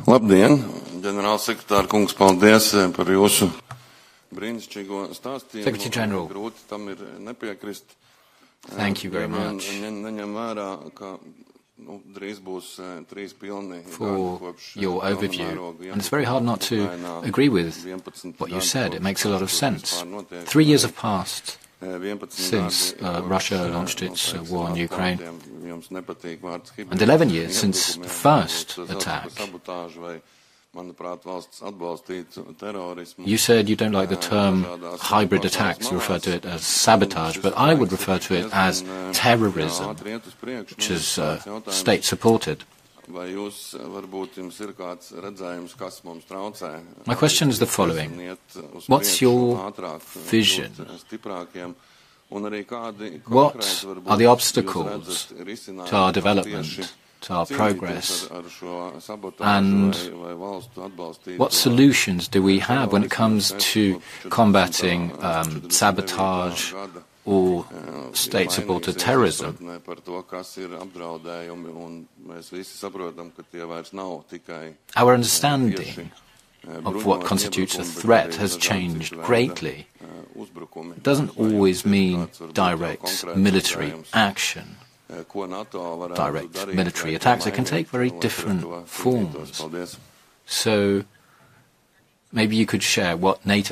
Labdien, ģenerālsekretār kungs, paldies par jūsu brīnišķīgo stāstījumu. Secretary General, Grūti tam ir nepiekrist. thank you very much Neņem vērā, ka drīz būs 3 pilni for your overview. And it's very hard not to agree with what you said. It makes a lot of sense. 3 years have passed since Russia launched its war on Ukraine, and 11 years since the first attack. You said you don't like the term hybrid attacks, you refer to it as sabotage, but I would refer to it as terrorism, which is state-supported. My question is the following. What's your vision? What are the obstacles to our development, to our progress, and what solutions do we have when it comes to combating sabotage or state-supported terrorism? Our understanding of what constitutes a threat has changed greatly. It doesn't always mean direct military action, direct military attacks. It can take very different forms. So maybe you could share what NATO